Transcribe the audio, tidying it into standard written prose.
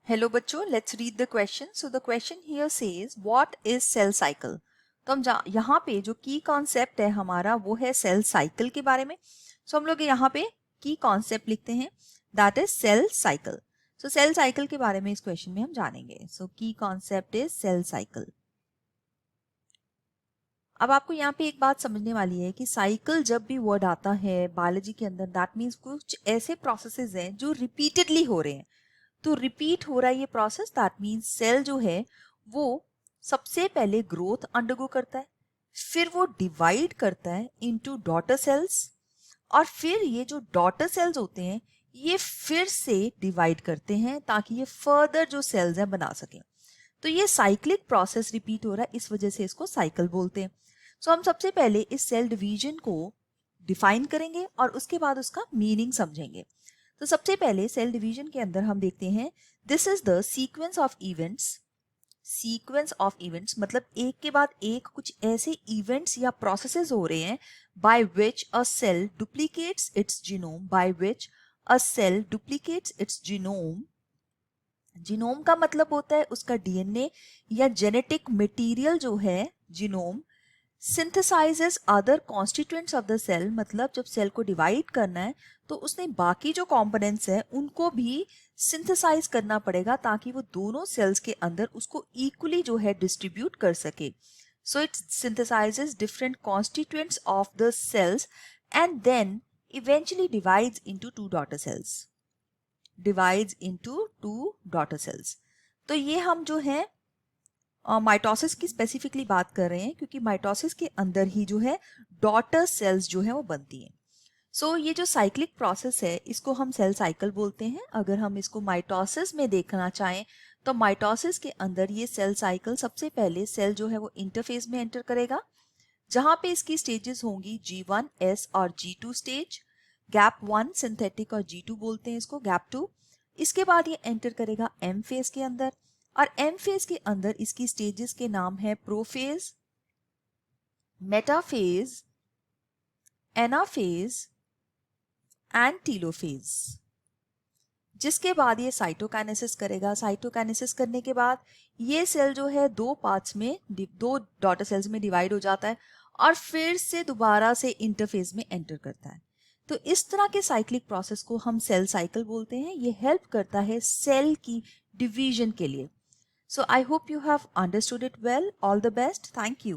Hello बच्चों, let's read the question. So the question here says what is cell cycle. तो हम यहाँ पे जो की कॉन्सेप्ट है हमारा वो है सेल साइकिल के बारे में. सो हम लोग यहाँ पे की कॉन्सेप्ट लिखते हैं, that is cell cycle. So cell cycle के बारे में इस क्वेश्चन में हम जानेंगे. सो की कॉन्सेप्ट इज सेल साइकिल. अब आपको यहाँ पे एक बात समझने वाली है कि साइकिल जब भी वर्ड आता है बायोलॉजी के अंदर, दैट मीन्स कुछ ऐसे प्रोसेसेस हैं जो रिपीटेडली हो रहे हैं. तो रिपीट हो रहा है ये प्रोसेस, दैट मीन्स सेल जो है वो सबसे पहले ग्रोथ अंडरगो करता है, फिर वो डिवाइड करता है इनटू डॉटर सेल्स, और फिर ये जो डॉटर सेल्स होते हैं ये फिर से डिवाइड करते हैं ताकि ये फर्दर जो सेल्स हैं बना सकें. तो ये साइक्लिक प्रोसेस रिपीट हो रहा है, इस वजह से इसको साइकिल बोलते हैं. सो हम सबसे पहले इस सेल डिवीजन को डिफाइन करेंगे और उसके बाद उसका मीनिंग समझेंगे. तो सबसे पहले सेल डिवीजन के अंदर हम देखते हैं this is the sequence of events. Sequence of events मतलब एक के बाद एक कुछ ऐसे इवेंट्स या प्रोसेसेस हो रहे हैं by which a cell duplicates its genome. By which a cell duplicates its genome. Genome का मतलब होता है उसका डीएनए या जेनेटिक मटेरियल जो है genome. Synthesizes other constituents of the cell मतलब जब सेल को डिवाइड करना है तो उसने बाकी जो कंपोनेंट्स हैं उनको भी सिंथेसाइज करना पड़ेगा ताकि वो दोनों सेल्स के अंदर उसको इक्वली जो है डिस्ट्रीब्यूट कर सके. So it synthesizes different constituents of the cells and then eventually divides into two daughter cells. Divides into two daughter cells. तो ये हम जो है माइटोसिस की स्पेसिफिकली बात कर रहे हैं क्योंकि माइटोसिस के अंदर ही जो है डॉटर सेल्स जो है वो बनती हैं. सो ये जो साइक्लिक प्रोसेस है इसको हम सेल साइकिल बोलते हैं. अगर हम इसको माइटोसिस में देखना चाहें तो माइटोसिस के अंदर ये सेल साइकिल सबसे पहले सेल जो है वो इंटरफेज में एंटर करेगा जहां पे इसकी स्टेजेस होंगी G1, S और G2 स्टेज. गैप 1 सिंथेटिक और G2 बोलते हैं इसको, गैप 2. इसके बाद ये एंटर करेगा एम फेज के अंदर और एम फेज के अंदर इसकी स्टेजेस के नाम है prophase, metaphase, anaphase and telophase. जिसके बाद ये साइटोकाइनेसिस करेगा. साइटोकाइनेसिस करने के बाद ये सेल जो है दो पार्ट्स में, दो डॉटर सेल्स में डिवाइड हो जाता है और फिर से दोबारा से इंटरफेज में एंटर करता है. तो इस तरह के साइक्लिक प्रोसेस को हम सेल साइकिल बोलते हैं. ये हेल्प करता है सेल की डिवीजन के लिए. So I hope you have understood it well. All the best. Thank you.